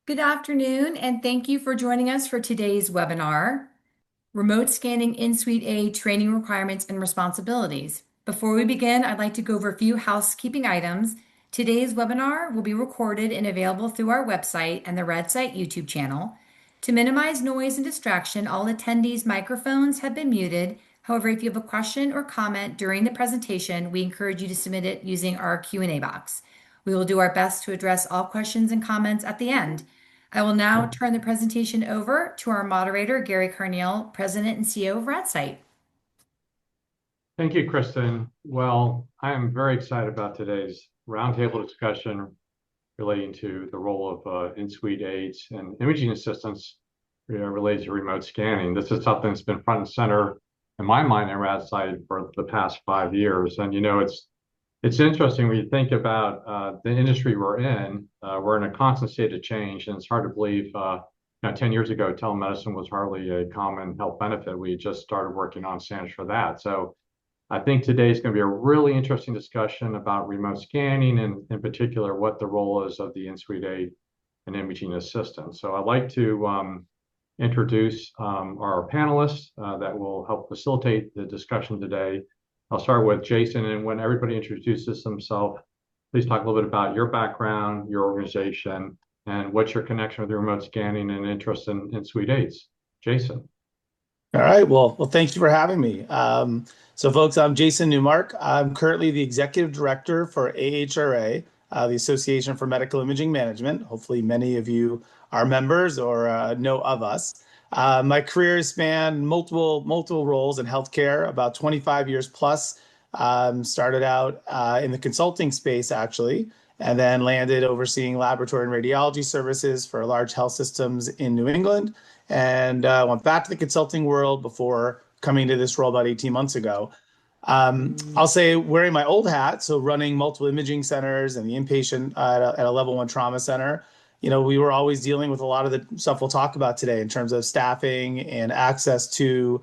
Good afternoon, and thank you for joining us for today's webinar, Remote Scanning In-Suite Aide Training Requirements and Responsibilities. Before we begin, I'd like to go over a few housekeeping items. Today's webinar will be recorded and available through our website and the RadSite YouTube channel. To minimize noise and distraction, all attendees' microphones have been muted. However, if you have a question or comment during the presentation, we encourage you to submit it using our Q&A box. We will do our best to address all questions and comments at the end. I will now turn the presentation over to our moderator, Garry Carneal, President and CEO of RadSite. Thank you, Kristen. Well, I am very excited about today's roundtable discussion relating to the role of in-suite aides and imaging assistants related to remote scanning. This is something that's been front and center in my mind at RadSite for the past 5 years. And it's interesting when you think about the industry we're in. We're in a constant state of change, and it's hard to believe. 10 years ago, telemedicine was hardly a common health benefit. We just started working on standards for that. So I think today is going to be a really interesting discussion about remote scanning and in particular what the role is of the in-suite aide and imaging assistant. So I'd like to introduce our panelists that will help facilitate the discussion today. I'll start with Jason, and when everybody introduces themselves, please talk a little bit about your background, your organization, and what's your connection with the remote scanning and interest in suite aides. Jason. All right. Well, thank you for having me. So, folks, I'm Jason Newmark. I'm currently the Executive Director for AHRA, the Association for Medical Imaging Management. Hopefully, many of you are members or know of us. My career has spanned multiple roles in healthcare, about 25 years plus. Started out in the consulting space, actually, and then landed overseeing laboratory and radiology services for large health systems in New England, and went back to the consulting world before coming to this role about 18 months ago. I'll say wearing my old hat, so running multiple imaging centers and the inpatient at a level 1 trauma center, we were always dealing with a lot of the stuff we'll talk about today in terms of staffing and access to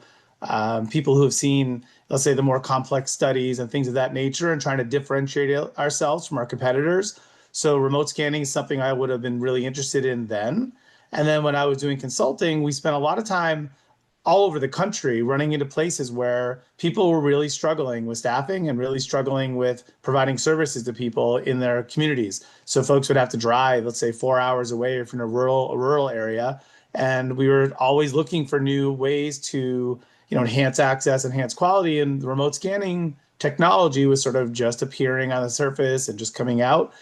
people who have seen, let's say, the more complex studies and things of that nature, and trying to differentiate ourselves from our competitors. So remote scanning is something I would have been really interested in then. And then when I was doing consulting, we spent a lot of time all over the country running into places where people were really struggling with staffing and really struggling with providing services to people in their communities. So folks would have to drive, let's say, 4 hours away from a rural area. And we were always looking for new ways to enhance access, enhance quality, and the remote scanning technology was sort of just appearing on the surface and just coming out.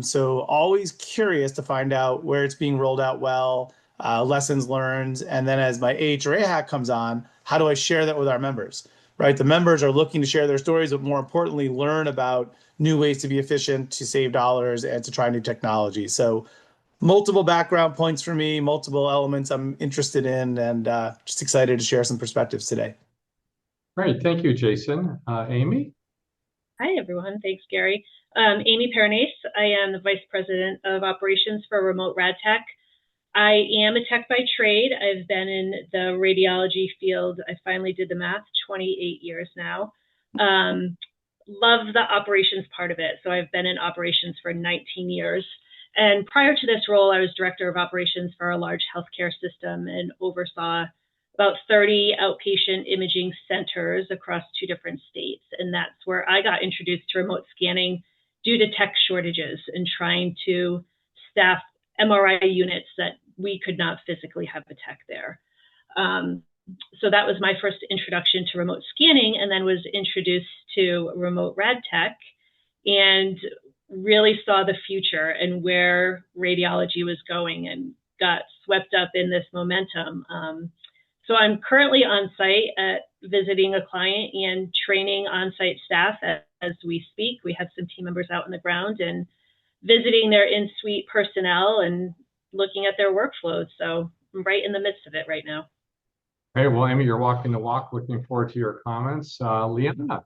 So always curious to find out where it's being rolled out well, lessons learned, and then as my AHRA hat comes on, how do I share that with our members, right? The members are looking to share their stories, but more importantly, learn about new ways to be efficient, to save dollars, and to try new technology. So multiple background points for me, multiple elements I'm interested in, and just excited to share some perspectives today. Great. Thank you, Jason. Amy? Hi, everyone. Thanks, Garry. Amy Pernace. I am the Vice President of Operations for Remote RadTech. I am a tech by trade. I've been in the radiology field. I finally did the math, 28 years now. Love the operations part of it. So I've been in operations for 19 years. And prior to this role, I was director of operations for a large healthcare system and oversaw about 30 outpatient imaging centers across 2 different states. And that's where I got introduced to remote scanning due to tech shortages and trying to staff MRI units that we could not physically have a tech there. So that was my first introduction to remote scanning, and then was introduced to remote rad tech and really saw the future and where radiology was going and got swept up in this momentum. So I'm currently on site at visiting a client and training on-site staff as we speak. We have some team members out on the ground and visiting their in-suite personnel and looking at their workflows. So I'm right in the midst of it right now. Hey, well, Amy, you're walking the walk. Looking forward to your comments. Leanna.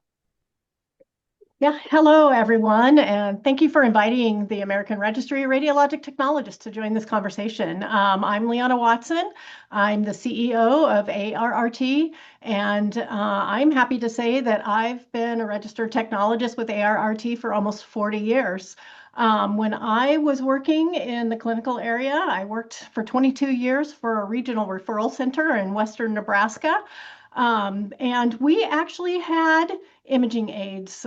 Yeah, hello, everyone, and thank you for inviting the American Registry of Radiologic Technologists to join this conversation. I'm Leanna Watson. I'm the CEO of ARRT, and I'm happy to say that I've been a registered technologist with ARRT for almost 40 years. When I was working in the clinical area, I worked for 22 years for a regional referral center in Western Nebraska. And we actually had imaging aides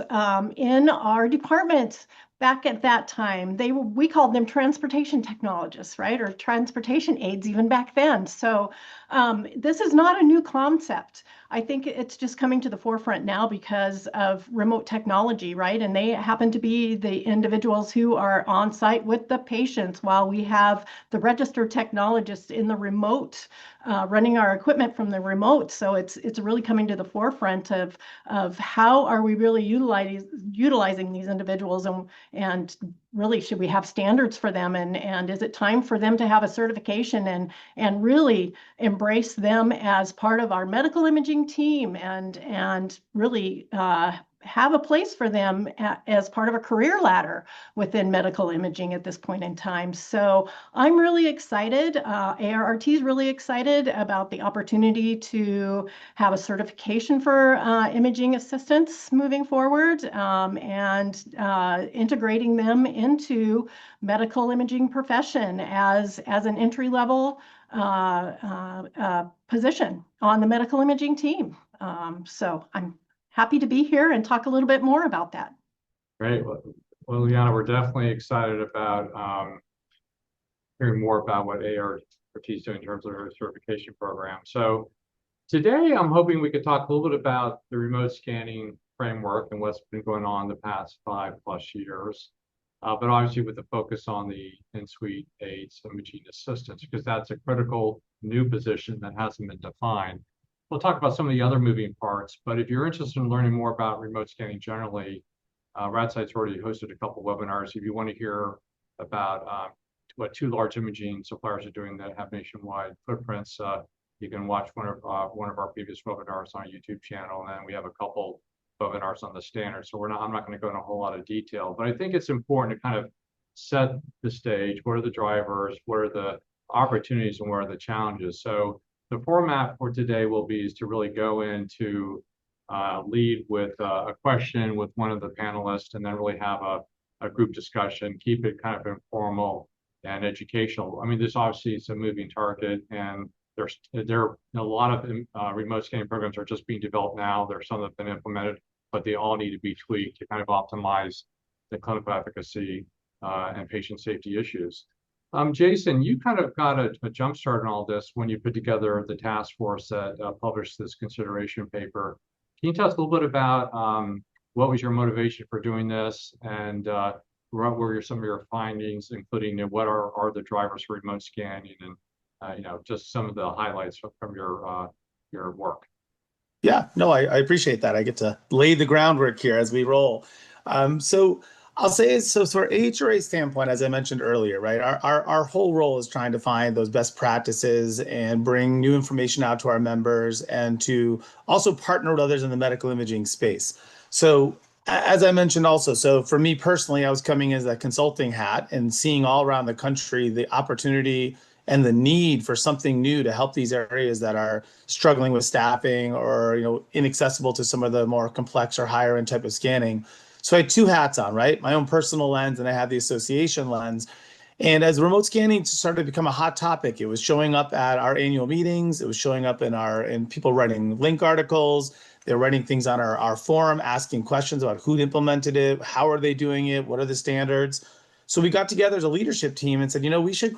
in our department back at that time. We called them transportation technologists, right? Or transportation aides even back then. So this is not a new concept. I think it's just coming to the forefront now because of remote technology, right? And they happen to be the individuals who are on site with the patients while we have the registered technologists in the remote, running our equipment from the remote. So it's really coming to the forefront of how are we really utilizing these individuals, and really should we have standards for them, and is it time for them to have a certification and really embrace them as part of our medical imaging team, and really have a place for them as part of a career ladder within medical imaging at this point in time. So I'm really excited. ARRT is really excited about the opportunity to have a certification for imaging assistants moving forward, and integrating them into medical imaging profession as an entry level position on the medical imaging team. So I'm happy to be here and talk a little bit more about that. Great. Well, Liana, we're definitely excited about hearing more about what ART is doing in terms of our certification program. So today, I'm hoping we could talk a little bit about the remote scanning framework and what's been going on the past 5+ years. But obviously with the focus on the in-suite aides, imaging assistants, because that's a critical new position that hasn't been defined. We'll talk about some of the other moving parts, but if you're interested in learning more about remote scanning generally, RadSite's already hosted a couple webinars. If you want to hear about what 2 large imaging suppliers are doing that have nationwide footprints, you can watch one of our previous webinars on our YouTube channel, and then we have a couple webinars on the standard. So I'm not going to go into a whole lot of detail, but I think it's important to kind of set the stage. What are the drivers? What are the opportunities, and what are the challenges? So the format for today is to really go into lead with a question with one of the panelists, and then really have a group discussion, keep it kind of informal and educational. I mean, this obviously is a moving target, and there are a lot of remote scanning programs are just being developed now. There's some that have been implemented, but they all need to be tweaked to kind of optimize the clinical efficacy and patient safety issues. Jason, you kind of got a jump start on all this when you put together the task force that published this consideration paper. Can you tell us a little bit about what was your motivation for doing this, and what were some of your findings, including what are the drivers for remote scanning, and just some of the highlights from your work? Yeah, no, I appreciate that. I get to lay the groundwork here as we roll. So I'll say, so for AHRA standpoint, as I mentioned earlier, right, our whole role is trying to find those best practices and bring new information out to our members, and to also partner with others in the medical imaging space. So as I mentioned also, so for me personally, I was coming as a consulting hat and seeing all around the country the opportunity and the need for something new to help these areas that are struggling with staffing, or inaccessible to some of the more complex or higher end type of scanning. So I had 2 hats on, right? My own personal lens, and I had the association lens. And as remote scanning started to become a hot topic, it was showing up at our annual meetings. It was showing up in people writing link articles. They're writing things on our forum, asking questions about who implemented it, how are they doing it, what are the standards. So we got together as a leadership team and said, we should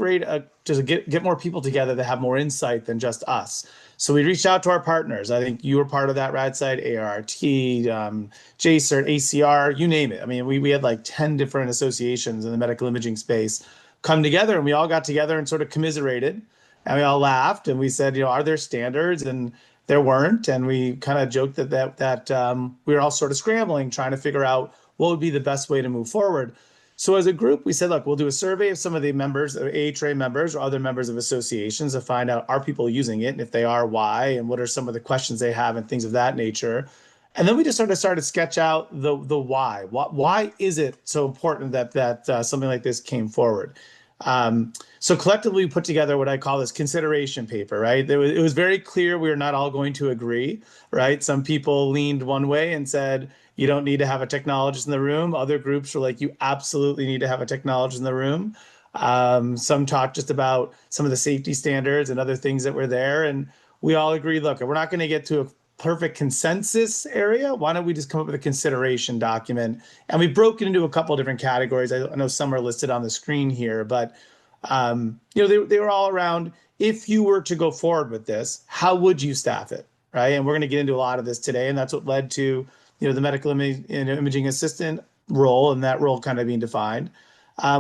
just get more people together that have more insight than just us. So we reached out to our partners. I think you were part of that, RadSite, ART, JCERT, ACR, you name it. I mean, we had like 10 different associations in the medical imaging space come together, and we all got together and sort of commiserated, and we all laughed, and we said, are there standards? And there weren't. And we kind of joked that we were all sort of scrambling, trying to figure out what would be the best way to move forward. So as a group, we said, look, we'll do a survey of some of the members, AHRA members or other members of associations, to find out, are people using it? And if they are, why? And what are some of the questions they have, and things of that nature. And then we just started to sketch out the why. Why is it so important that something like this came forward? So collectively, we put together what I call this consideration paper, right? It was very clear we were not all going to agree, right? Some people leaned one way and said, you don't need to have a technologist in the room. Other groups were like, you absolutely need to have a technologist in the room. Some talked just about some of the safety standards and other things that were there. And we all agreed, look, we're not going to get to a perfect consensus area. Why don't we just come up with a consideration document? And we broke it into a couple of different categories. I know some are listed on the screen here, but they were all around, if you were to go forward with this, how would you staff it, right? And we're going to get into a lot of this today, and that's what led to the medical imaging assistant role, and that role kind of being defined.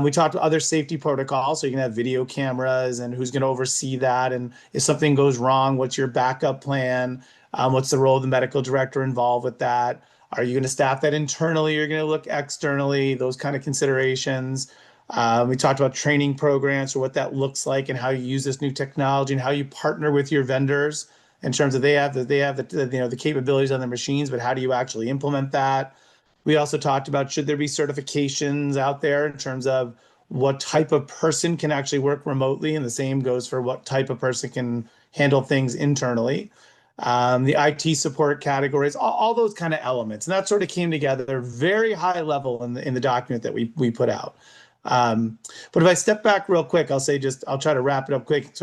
We talked about other safety protocols, so you can have video cameras and who's going to oversee that, and if something goes wrong, what's your backup plan? What's the role of the medical director involved with that? Are you going to staff that internally? You're going to look externally, those kind of considerations. We talked about training programs for what that looks like and how you use this new technology and how you partner with your vendors in terms of they have the capabilities on their machines, but how do you actually implement that? We also talked about, should there be certifications out there in terms of what type of person can actually work remotely, and the same goes for what type of person can handle things internally. The IT support categories, all those kind of elements, and that sort of came together very high level in the document that we put out. But if I step back real quick, I'll try to wrap it up quick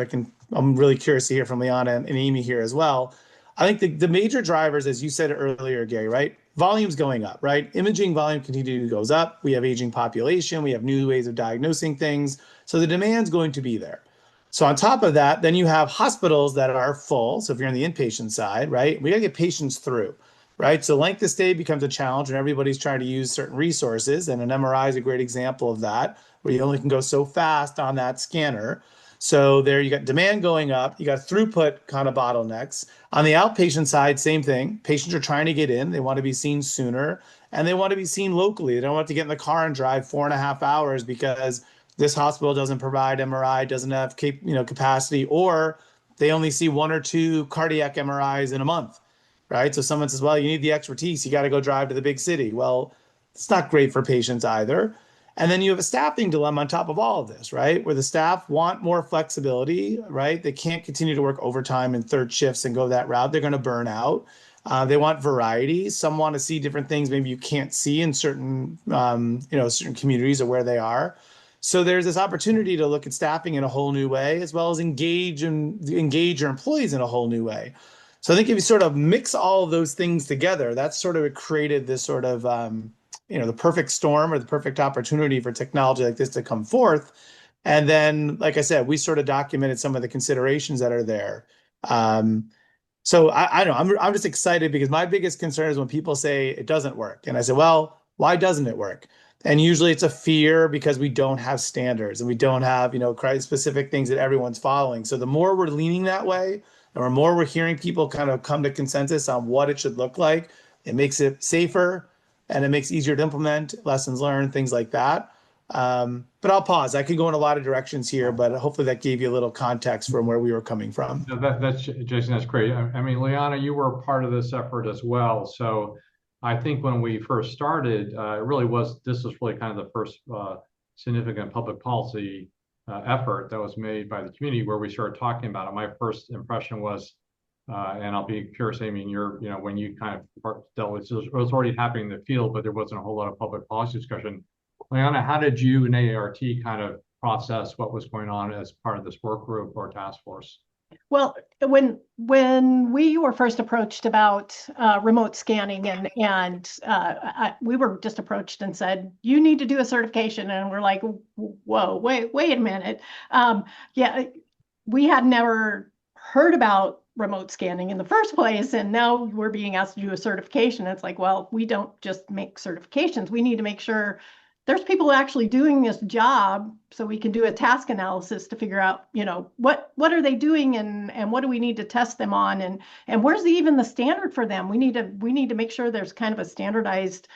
I'm really curious to hear from Liana and Amy here as well. I think the major drivers, as you said earlier, Garry, right? Volume's going up, right? Imaging volume continually goes up. We have aging population. We have new ways of diagnosing things. So the demand's going to be there. So on top of that, then you have hospitals that are full. So if you're on the inpatient side, right, we got to get patients through, right? So length of stay becomes a challenge when everybody's trying to use certain resources. And an MRI is a great example of that, where you only can go so fast on that scanner. So there you got demand going up, you got throughput kind of bottlenecks. On the outpatient side, same thing. Patients are trying to get in, they want to be seen sooner, and they want to be seen locally. They don't want to get in the car and drive 4.5 hours because this hospital doesn't provide MRI, doesn't have capacity, or they only see 1 or 2 cardiac MRIs in a month, right? So someone says, well, you need the expertise, you got to go drive to the big city. Well, it's not great for patients either. And then you have a staffing dilemma on top of all of this, right? Where the staff want more flexibility, right? They can't continue to work overtime and third shifts and go that route. They're going to burn out. They want variety. Some want to see different things maybe you can't see in certain communities or where they are. So there's this opportunity to look at staffing in a whole new way, as well as engage your employees in a whole new way. So I think if you sort of mix all of those things together, that's sort of created this sort of the perfect storm or the perfect opportunity for technology like this to come forth. And then, like I said, we sort of documented some of the considerations that are there. So I don't know, I'm just excited because my biggest concern is when people say it doesn't work. And I say, well, why doesn't it work? And usually it's a fear because we don't have standards and we don't have, specific things that everyone's following. So the more we're leaning that way, and the more we're hearing people kind of come to consensus on what it should look like, it makes it safer and it makes it easier to implement, lessons learned, things like that. But I'll pause. I could go in a lot of directions here, but hopefully that gave you a little context from where we were coming from. No, that's Jason, that's great. I mean, Liana, you were part of this effort as well. So I think when we first started, this was really kind of the first significant public policy effort that was made by the community where we started talking about it. My first impression was, and I'll be curious, Amy, when you kind of dealt with it was already happening in the field, but there wasn't a whole lot of public policy discussion. Liana, how did you and AART kind of process what was going on as part of this work group or task force? Well, when we were first approached about remote scanning, and we were just approached and said, you need to do a certification, and we're like, whoa, wait a minute. We had never heard about remote scanning in the first place, and now we're being asked to do a certification. It's like, well, we don't just make certifications. We need to make sure there's people actually doing this job, so we can do a task analysis to figure out, what are they doing, and what do we need to test them on, and where's even the standard for them? We need to make sure there's kind of a standardized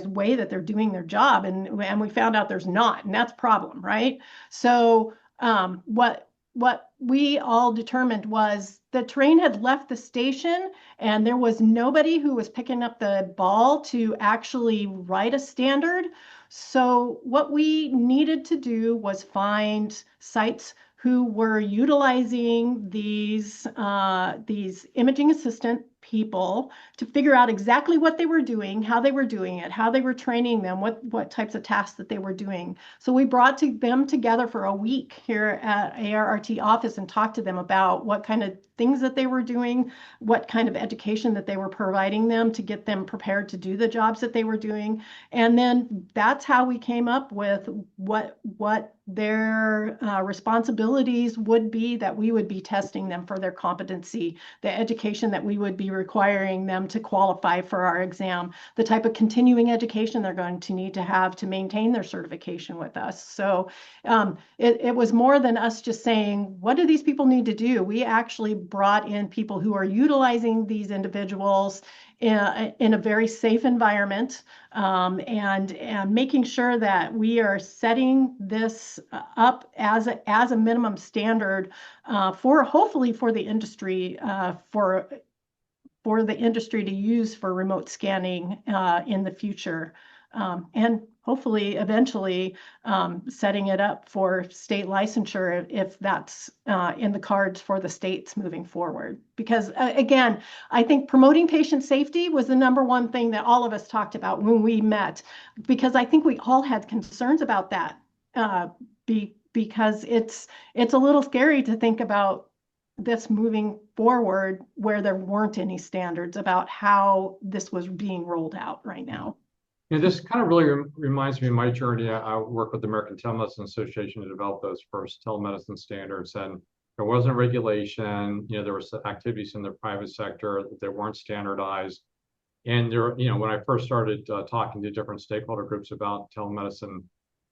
way that they're doing their job, and we found out there's not, and that's a problem, right? So what we all determined was the train had left the station and there was nobody who was picking up the ball to actually write a standard. So what we needed to do was find sites who were utilizing these imaging assistant people to figure out exactly what they were doing, how they were doing it, how they were training them, what types of tasks that they were doing. So we brought them together for a week here at ARRT office and talked to them about what kind of things that they were doing, what kind of education that they were providing them to get them prepared to do the jobs that they were doing. And then that's how we came up with what their responsibilities would be, that we would be testing them for their competency, the education that we would be requiring them to qualify for our exam, the type of continuing education they're going to need to have to maintain their certification with us. So it was more than us just saying, what do these people need to do? We actually brought in people who are utilizing these individuals in a very safe environment, and making sure that we are setting this up as a minimum standard for hopefully for the industry, for the industry to use for remote scanning in the future, and hopefully eventually setting it up for state licensure if that's in the cards for the states moving forward. Because again, I think promoting patient safety was the #1 thing that all of us talked about when we met, because I think we all had concerns about that, because it's a little scary to think about this moving forward where there weren't any standards about how this was being rolled out right now. This kind of really reminds me of my journey. I worked with the American Telemedicine Association to develop those first telemedicine standards, and there wasn't regulation. There was activities in the private sector that weren't standardized. And there, when I first started talking to different stakeholder groups about telemedicine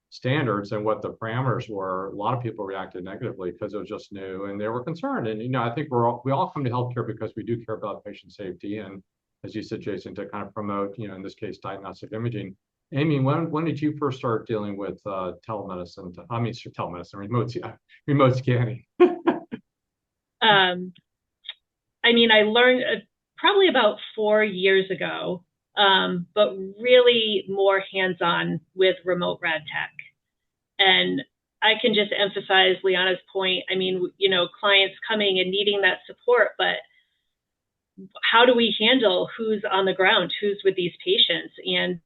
standards and what the parameters were, a lot of people reacted negatively because it was just new and they were concerned. And I think we all come to healthcare because we do care about patient safety, and as you said, Jason, to kind of promote, in this case, diagnostic imaging. Amy, when did you first start dealing with telemedicine? Remote scanning. I learned probably about 4 years ago, but really more hands-on with remote rad tech. And I can just emphasize Liana's point. Clients coming and needing that support, but how do we handle who's on the ground, who's with these patients, and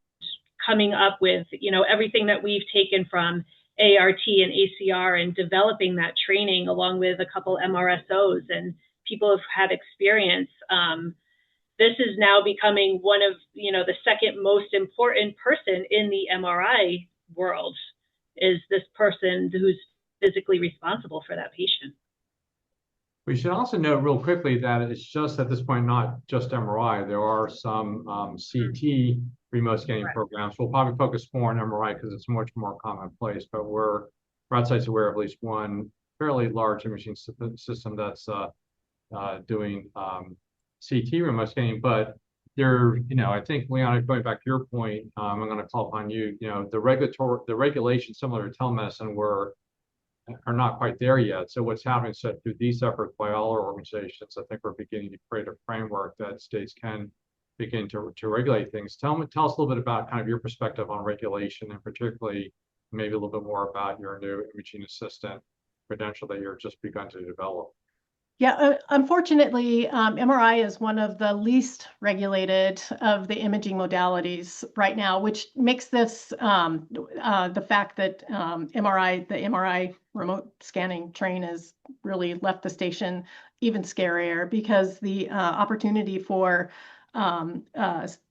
coming up with, everything that we've taken from ART and ACR and developing that training along with a couple MRSOs and people who've had experience. This is now becoming one of, the second most important person in the MRI world is this person who's physically responsible for that patient. We should also note real quickly that it's just at this point, not just MRI. There are some CT remote scanning programs. We'll probably focus more on MRI because it's much more commonplace, but RadSite's aware of at least one fairly large imaging system that's doing CT remote scanning. But there, I think, Liana, going back to your point, I'm going to call upon you. The regulations similar to telemedicine are not quite there yet. So what's happening is that through these efforts by all our organizations, I think we're beginning to create a framework that states can begin to regulate things. Tell us a little bit about kind of your perspective on regulation, and particularly maybe a little bit more about your new imaging assistant credential that you're just begun to develop. Yeah, unfortunately, MRI is one of the least regulated of the imaging modalities right now, which makes this the fact that the MRI remote scanning train has really left the station even scarier, because the opportunity for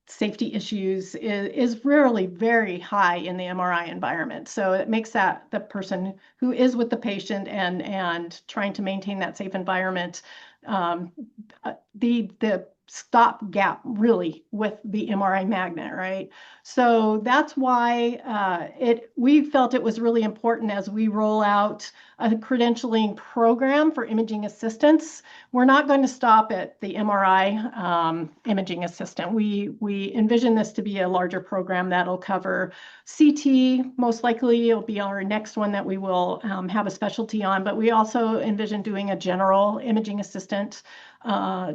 safety issues is rarely very high in the MRI environment. So it makes that the person who is with the patient and trying to maintain that safe environment, the stopgap really with the MRI magnet, right? So that's why we felt it was really important as we roll out a credentialing program for imaging assistants. We're not going to stop at the MRI imaging assistant. We envision this to be a larger program that'll cover CT. Most likely it'll be our next one that we will have a specialty on, but we also envision doing a general imaging assistant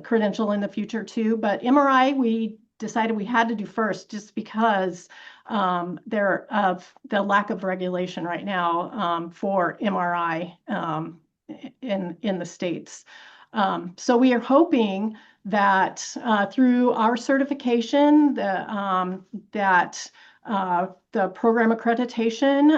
credential in the future too. But MRI, we decided we had to do first just because there of the lack of regulation right now for MRI in the States. So we are hoping that through our certification, that the program accreditation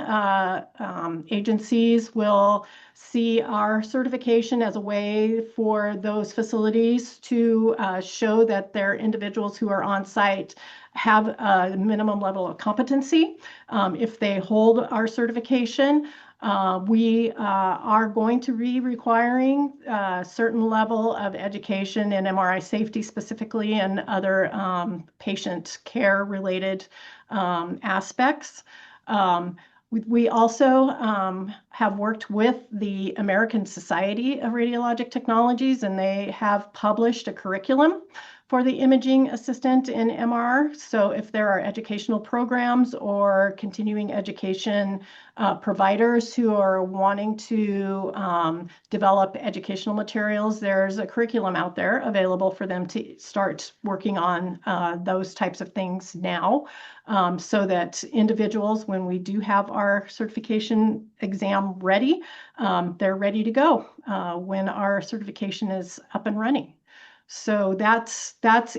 agencies will see our certification as a way for those facilities to show that their individuals who are on site have a minimum level of competency. If they hold our certification, we are going to be requiring a certain level of education in MRI safety specifically and other patient care related aspects. We also have worked with the American Society of Radiologic Technologies, and they have published a curriculum for the imaging assistant in MR. So if there are educational programs or continuing education providers who are wanting to develop educational materials, there's a curriculum out there available for them to start working on those types of things now, so that individuals, when we do have our certification exam ready, they're ready to go when our certification is up and running. So that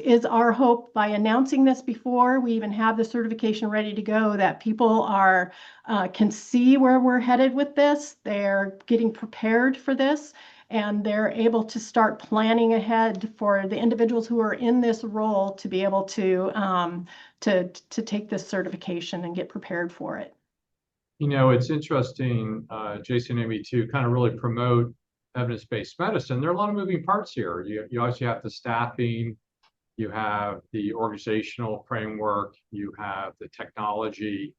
is our hope by announcing this before we even have the certification ready to go, that people are can see where we're headed with this. They're getting prepared for this, and they're able to start planning ahead for the individuals who are in this role to be able to take this certification and get prepared for it. You know, it's interesting, Jason and Amy, to kind of really promote evidence-based medicine. There are a lot of moving parts here. You obviously have the staffing, you have the organizational framework, you have the technology,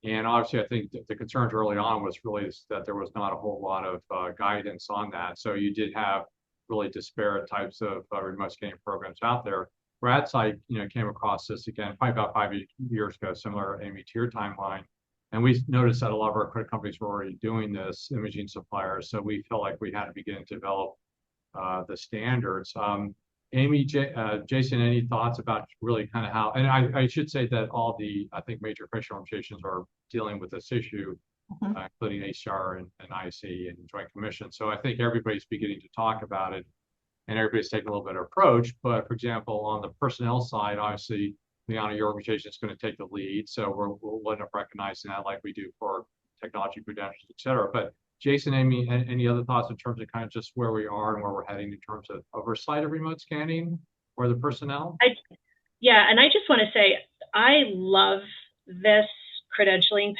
and obviously I think the concerns early on was really that there was not a whole lot of guidance on that. So you did have really disparate types of remote scanning programs out there. RadSite, came across this again probably about 5 years ago, similar, Amy, to your timeline. And we noticed that a lot of our credit companies were already doing this, imaging suppliers. So we felt like we had to begin to develop the standards. Amy, Jason, any thoughts about really kind of how, and I should say that all the, I think, major patient organizations are dealing with this issue, including AHRA and IC and Joint Commission. So I think everybody's beginning to talk about it and everybody's taking a little bit of approach. But for example, on the personnel side, obviously, Liana, your organization is going to take the lead. So we'll end up recognizing that like we do for technology credentials, et cetera. But Jason, Amy, any other thoughts in terms of kind of just where we are and where we're heading in terms of oversight of remote scanning or the personnel? Yeah, and I just want to say, I love this credentialing.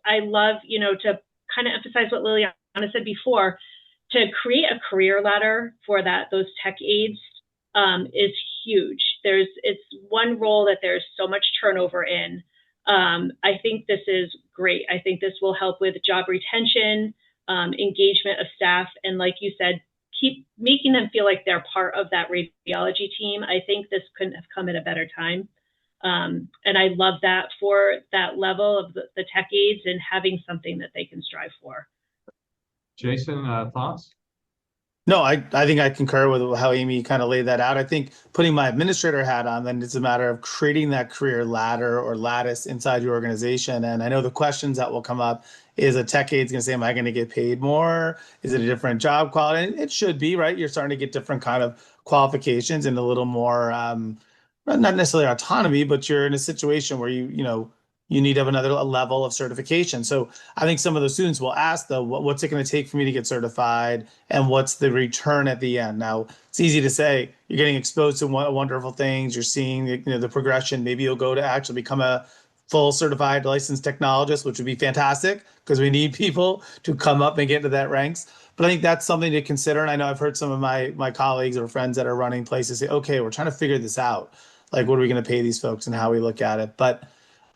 I love, to kind of emphasize what Liliana said before, to create a career ladder for those tech aides is huge. It's one role that there's so much turnover in. I think this is great. I think this will help with job retention, engagement of staff, and like you said, keep making them feel like they're part of that radiology team. I think this couldn't have come at a better time. And I love that for that level of the tech aides and having something that they can strive for. Jason, thoughts? No, I think I concur with how Amy kind of laid that out. I think putting my administrator hat on, then it's a matter of creating that career ladder or lattice inside your organization. And I know the questions that will come up is a tech aide going to say, am I going to get paid more? Is it a different job quality? And it should be, right? You're starting to get different kind of qualifications and a little more, not necessarily autonomy, but you're in a situation where you need to have another level of certification. So I think some of the students will ask, though, what's it going to take for me to get certified and what's the return at the end? Now, it's easy to say you're getting exposed to wonderful things. You're seeing the progression. Maybe you'll go to actually become a full certified licensed technologist, which would be fantastic because we need people to come up and get into that ranks. But I think that's something to consider. And I know I've heard some of my colleagues or friends that are running places say, okay, we're trying to figure this out. Like, what are we going to pay these folks and how we look at it? But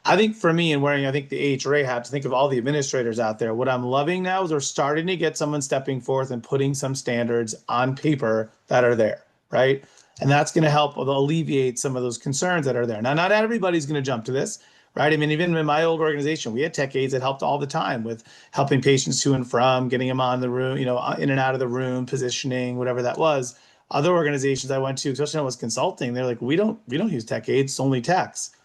I think for me, and wearing, I think, the AHRA hat, to think of all the administrators out there, what I'm loving now is we're starting to get someone stepping forth and putting some standards on paper that are there, right? And that's going to help alleviate some of those concerns that are there. Now, not everybody's going to jump to this, right? I mean, even in my old organization, we had tech aides that helped all the time with helping patients to and from, getting them on the room, in and out of the room, positioning, whatever that was. Other organizations I went to, especially when I was consulting, they're like, we don't use tech aides, it's only techs.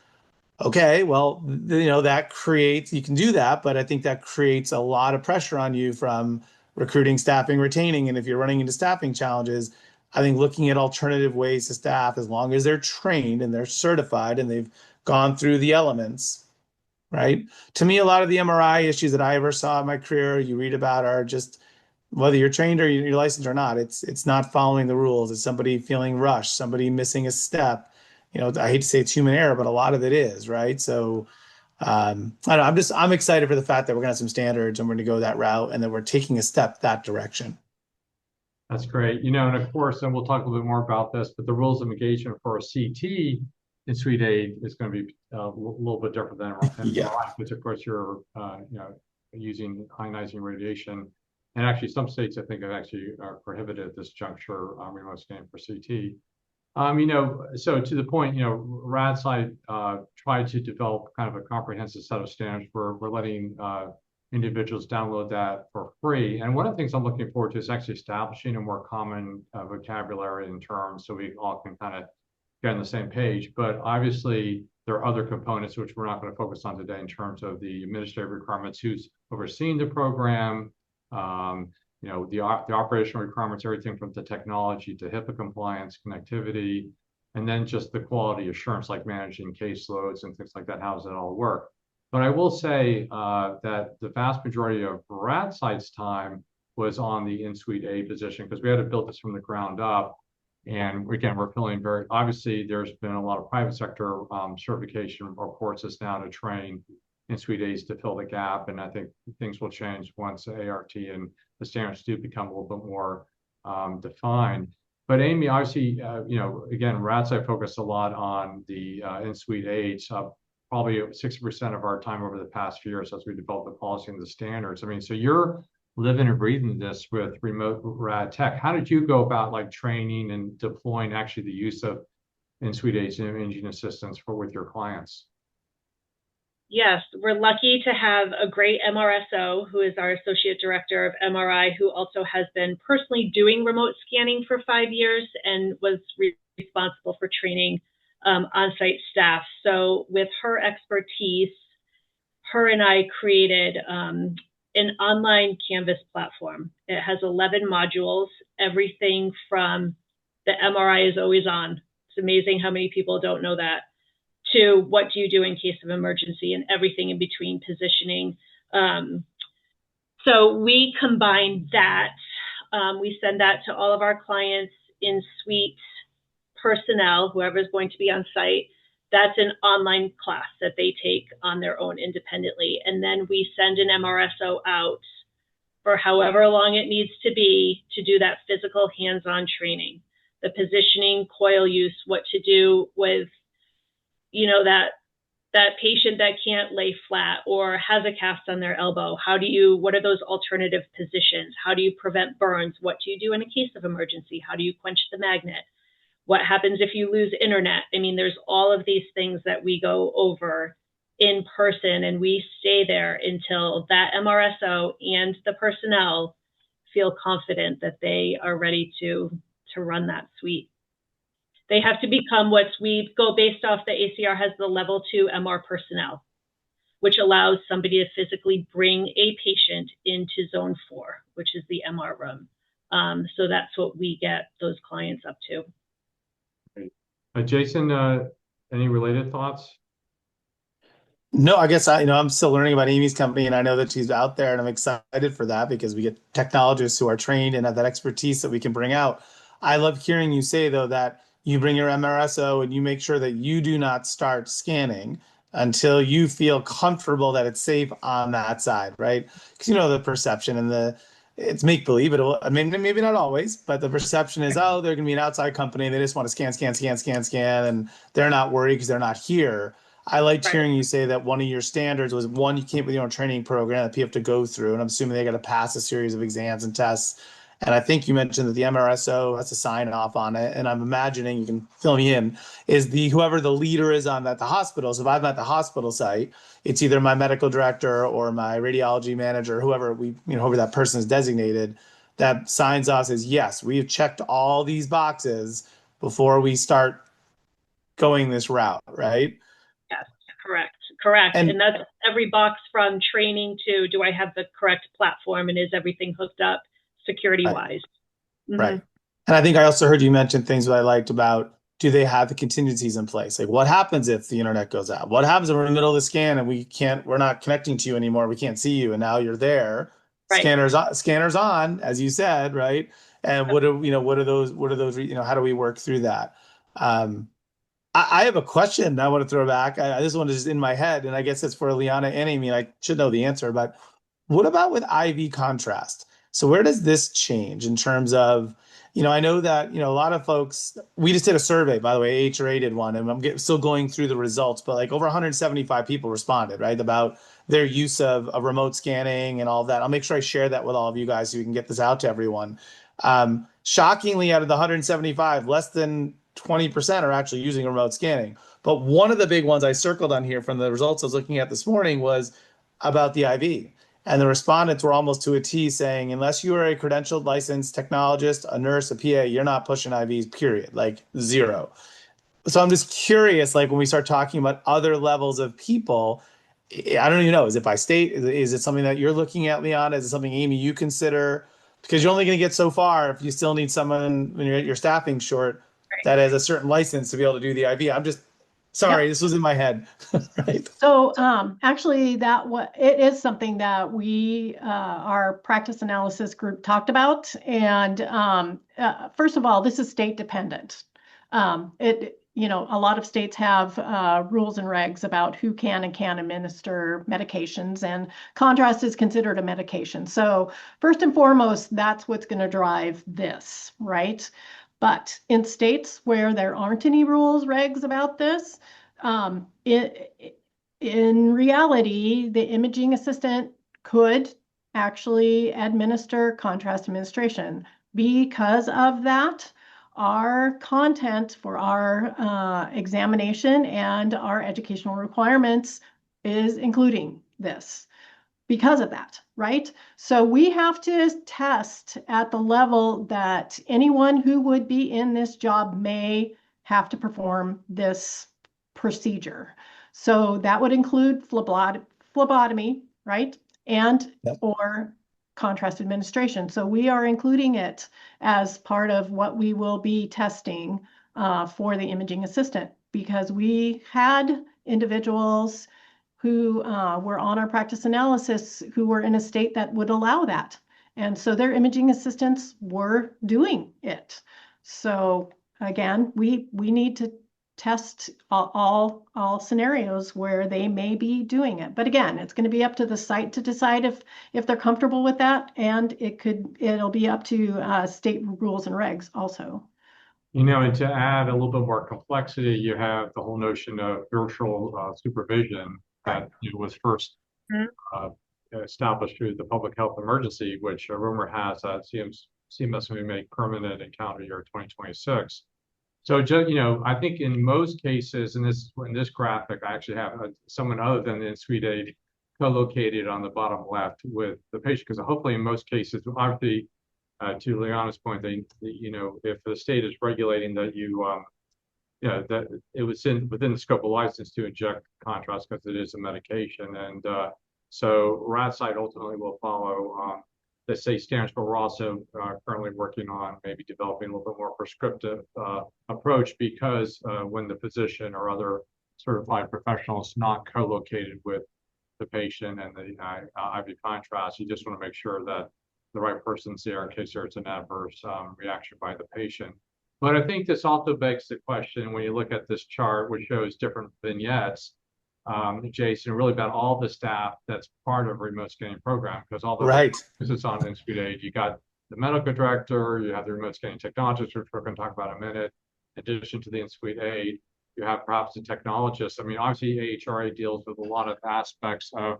Okay, well, that creates, you can do that, but I think that creates a lot of pressure on you from recruiting, staffing, retaining. And if you're running into staffing challenges, I think looking at alternative ways to staff, as long as they're trained and they're certified and they've gone through the elements, right? To me, a lot of the MRI issues that I ever saw in my career, you read about, are just whether you're trained or you're licensed or not. It's not following the rules. It's somebody feeling rushed, somebody missing a step. I hate to say it's human error, but a lot of it is, right? So I don't know, I'm excited for the fact that we're gonna have some standards and we're gonna go that route and that we're taking a step that direction. That's great. And of course, and we'll talk a little bit more about this, but the rules of engagement for a CT in Suite Aide is going to be a little bit different than Yeah. MRI, which of course you're using ionizing radiation. And actually, some states I think have actually prohibited at this juncture remote scanning for CT. So to the point, RadSite tried to develop kind of a comprehensive set of standards for letting individuals download that for free. And one of the things I'm looking forward to is actually establishing a more common vocabulary and terms so we all can kind of get on the same page. But obviously, there are other components which we're not going to focus on today in terms of the administrative requirements, who's overseeing the program, the operational requirements, everything from the technology to HIPAA compliance, connectivity, and then just the quality assurance, like managing caseloads and things like that. How does it all work? But I will say that the vast majority of RadSite's time was on the in-suite Aide position because we had to build this from the ground up. And again, we're feeling obviously, there's been a lot of private sector certification reports us now to train in-suite Aides to fill the gap. And I think things will change once ART and the standards do become a little bit more defined. But Amy, obviously, again, RadSite focused a lot on the in-suite Aides. Probably 60% of our time over the past few years as we develop the policy and the standards. I mean, so you're living and breathing this with remote rad tech. How did you go about training and deploying actually the use of in-suite Aides and imaging assistants with your clients? Yes, we're lucky to have a great MRSO who is our associate director of MRI, who also has been personally doing remote scanning for 5 years and was responsible for training on-site staff. So with her expertise, her and I created an online Canvas platform. It has 11 modules, everything from the MRI is always on. It's amazing how many people don't know that, to what do you do in case of emergency and everything in between, positioning. So we combine that. We send that to all of our clients in suite personnel, whoever is going to be on site. That's an online class that they take on their own independently. And then we send an MRSO out for however long it needs to be to do that physical hands-on training, the positioning, coil use, what to do with, that patient that can't lay flat or has a cast on their elbow. What are those alternative positions? How do you prevent burns? What do you do in a case of emergency? How do you quench the magnet? What happens if you lose internet? I mean, there's all of these things that we go over in person, and we stay there until that MRSO and the personnel feel confident that they are ready to run that suite. They have to become we go based off the ACR has the level 2 MR personnel, which allows somebody to physically bring a patient into zone 4, which is the MR room. So that's what we get those clients up to. Jason, any related thoughts? No, I guess I'm still learning about Amy's company, and I know that she's out there, and I'm excited for that because we get technologists who are trained and have that expertise that we can bring out. I love hearing you say, though, that you bring your MRSO and you make sure that you do not start scanning until you feel comfortable that it's safe on that side, right? Because the perception and it's make believe, but maybe not always, but the perception is, oh, they're going to be an outside company. They just want to scan, and they're not worried because they're not here. I liked hearing you say that one of your standards was you came with your own training program that people have to go through, and I'm assuming they got to pass a series of exams and tests. And I think you mentioned that the MRSO has to sign off on it, and I'm imagining, you can fill me in, is whoever the leader is at the hospital. So if I'm at the hospital site, it's either my medical director or my radiology manager, whoever whoever that person is designated, that signs off, says, yes, we have checked all these boxes before we start going this route, right? Yes, correct. And that's every box from training to, do I have the correct platform and is everything hooked up security-wise? Right. And I think I also heard you mention things that I liked about, do they have the contingencies in place? Like what happens if the internet goes out? What happens if we're in the middle of the scan and we're not connecting to you anymore. We can't see you. And now you're there. Right. Scanners on, as you said, right? And what are those, how do we work through that? Um, I have a question I want to throw back. This one is just in my head, and I guess it's for Liana and Amy. I should know the answer, but what about with IV contrast? So where does this change in terms of, I know that, a lot of folks, we just did a survey, by the way, AHRA did one, and still going through the results, but like over 175 people responded, right, about their use of remote scanning and all of that. I'll make sure I share that with all of you guys so we can get this out to everyone. Shockingly, out of the 175, less than 20% are actually using remote scanning. But one of the big ones I circled on here from the results I was looking at this morning was about the IV. And the respondents were almost to a T saying, unless you are a credentialed licensed technologist, a nurse, a PA, you're not pushing IVs, period, like zero. So I'm just curious, like when we start talking about other levels of people, I don't even know, is it by state? Is it something that you're looking at, Leon? Is it something, Amy, you consider? Because you're only going to get so far if you still need someone when you're staffing short that has a certain license to be able to do the IV. I'm just sorry, Yep. this was in my head. Right. So actually, it is something that our practice analysis group talked about. And first of all, this is state dependent. A lot of states have rules and regs about who can and can't administer medications, and contrast is considered a medication. So first and foremost, that's what's going to drive this, right? But in states where there aren't any rules, regs about this, in reality, the imaging assistant could actually administer contrast administration. Because of that, our content for our examination and our educational requirements is including this because of that, right? So we have to test at the level that anyone who would be in this job may have to perform this procedure. So that would include phlebotomy, right? And Yep. or contrast administration. So we are including it as part of what we will be testing for the imaging assistant, because we had individuals who were on our practice analysis who were in a state that would allow that. And so their imaging assistants were doing it. So again, we need to test all scenarios where they may be doing it. But again, it's going to be up to the site to decide if they're comfortable with that, and it'll be up to state rules and regs also. And to add a little bit more complexity, you have the whole notion of virtual supervision that was first established through the public health emergency, which a rumor has that CMS will make permanent in calendar year 2026. So, I think in most cases, in this graphic, I actually have someone other than the in-suite aide co-located on the bottom left with the patient, because hopefully in most cases, obviously, to Liana's point, if the state is regulating that that it was within the scope of license to inject contrast because it is a medication, and so RadSite ultimately will follow the state standards, but we're also currently working on maybe developing a little bit more prescriptive approach, because when the physician or other certified professionals not co-located with the patient and the IV contrast, you just want to make sure that the right person's there in case there's an adverse reaction by the patient. But I think this also begs the question when you look at this chart, which shows different vignettes, Jason, really about all the staff that's part of a remote scanning program, because all the Right. this is on in-suite aide. You got the medical director, you have the remote scanning technologist, which we're going to talk about in a minute. In addition to the in-suite aide, you have perhaps the technologist. I mean, obviously, AHRA deals with a lot of aspects of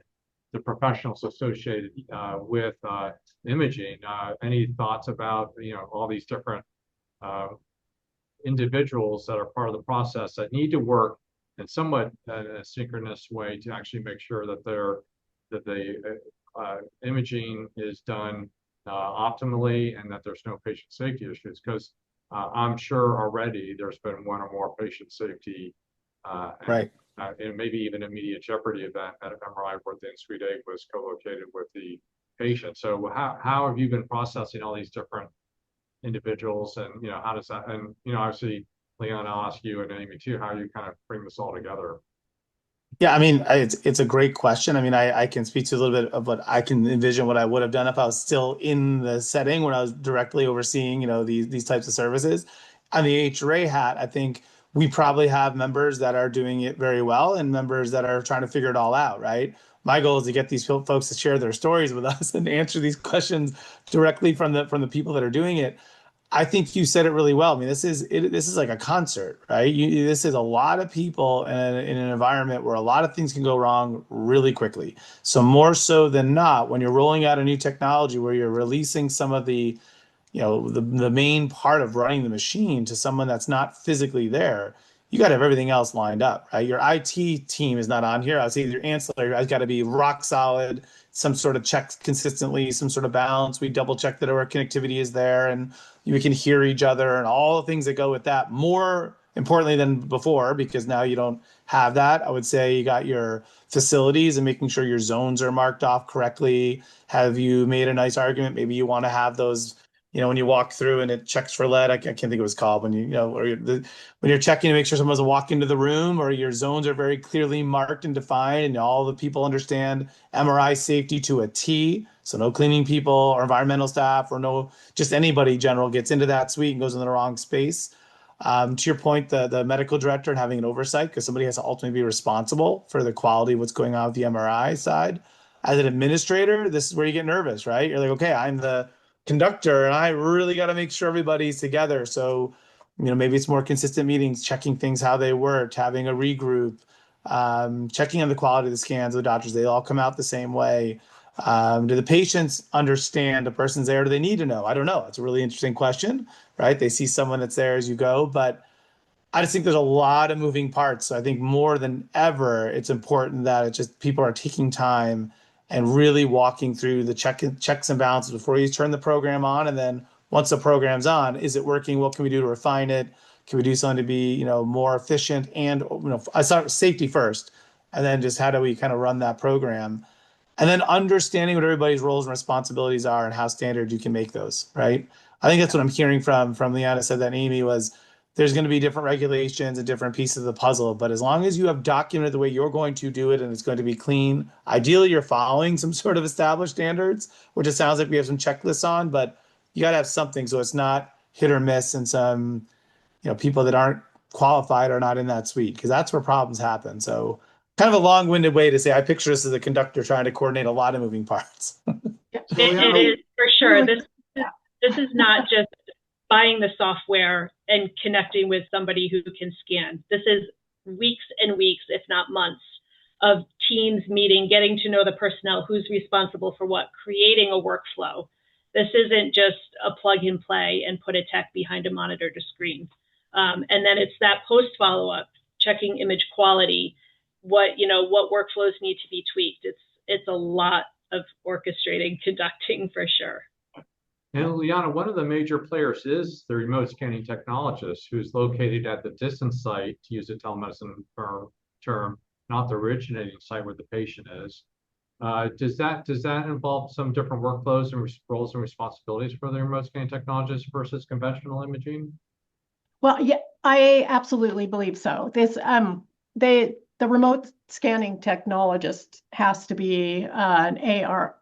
the professionals associated with imaging. Any thoughts about all these different individuals that are part of the process that need to work in somewhat a synchronous way to actually make sure that the imaging is done optimally and that there's no patient safety issues? Because I'm sure already there's been one or more patient safety Right. and maybe even immediate jeopardy event at an MRI where the in-suite aide was co-located with the patient. So how have you been processing all these different individuals, and how does that, and obviously, Leon, I'll ask you and Amy too, how you kind of bring this all together. Yeah, I mean, it's a great question. I mean, I can speak to a little bit of what I can envision what I would have done if I was still in the setting when I was directly overseeing, these types of services. On the AHRA hat, I think we probably have members that are doing it very well and members that are trying to figure it all out, right? My goal is to get these folks to share their stories with us and answer these questions directly from the people that are doing it. I think you said it really well. I mean, this is like a concert, right? This is a lot of people in an environment where a lot of things can go wrong really quickly. So more so than not, when you're rolling out a new technology where you're releasing some of the main part of running the machine to someone that's not physically there, you got to have everything else lined up, right? Your IT team is not on here. I would say your ancillary has got to be rock solid, some sort of checks consistently, some sort of balance. We double check that our connectivity is there and we can hear each other and all the things that go with that. More importantly than before, because now you don't have that. I would say you got your facilities and making sure your zones are marked off correctly. Have you made a nice argument? Maybe you want to have those when you walk through and it checks for lead, I can't think of what it's called when when you're checking to make sure someone doesn't walk into the room, or your zones are very clearly marked and defined and all the people understand MRI safety to a T. So no cleaning people or environmental staff or no, just anybody general gets into that suite and goes in the wrong space. To your point, the medical director and having an oversight, because somebody has to ultimately be responsible for the quality of what's going on with the MRI side. As an administrator, this is where you get nervous, right? You're like, okay, I'm the conductor and I really got to make sure everybody's together. So, maybe it's more consistent meetings, checking things how they worked, having a regroup, checking on the quality of the scans of the doctors. They all come out the same way. Do the patients understand the person's there? Do they need to know? I don't know. It's a really interesting question, right? They see someone that's there as you go, but I just think there's a lot of moving parts. So I think more than ever, it's important that it's just people are taking time and really walking through the checks and balances before you turn the program on. And then once the program's on, is it working? What can we do to refine it? Can we do something to be, more efficient? And, I start safety first, and then just how do we kind of run that program? And then understanding what everybody's roles and responsibilities are and how standard you can make those, right? I think that's what I'm hearing from Leanna said that Amy was there's going to be different regulations and different pieces of the puzzle, but as long as you have documented the way you're going to do it and it's going to be clean, ideally you're following some sort of established standards, which it sounds like we have some checklists on, but you got to have something so it's not hit or miss and some, people that aren't qualified are not in that suite because that's where problems happen. So kind of a long-winded way to say I picture this as a conductor trying to coordinate a lot of moving parts. It is for sure. This is not just buying the software and connecting with somebody who can scan. This is weeks and weeks, if not months, of teams meeting, getting to know the personnel, who's responsible for what, creating a workflow. This isn't just a plug and play and put a tech behind a monitor to screen. And then it's that post follow-up, checking image quality, what workflows need to be tweaked. It's a lot of orchestrating, conducting for sure. And Liana, one of the major players is the remote scanning technologist, who's located at the distance site, to use a telemedicine term, not the originating site where the patient is. Does that involve some different workflows and roles and responsibilities for the remote scanning technologist versus conventional imaging? Well, yeah, I absolutely believe so. The remote scanning technologist has to be an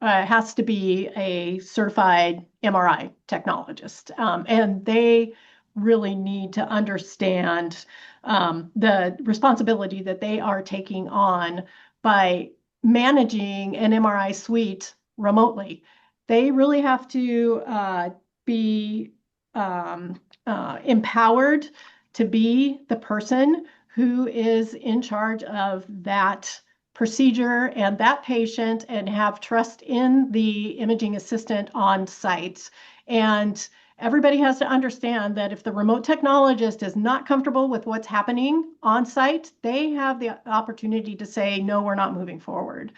has to be a certified MRI technologist, and they really need to understand the responsibility that they are taking on by managing an MRI suite remotely. They really have to be empowered to be the person who is in charge of that procedure and that patient and have trust in the imaging assistant on site. And everybody has to understand that if the remote technologist is not comfortable with what's happening on site, they have the opportunity to say, no, we're not moving forward.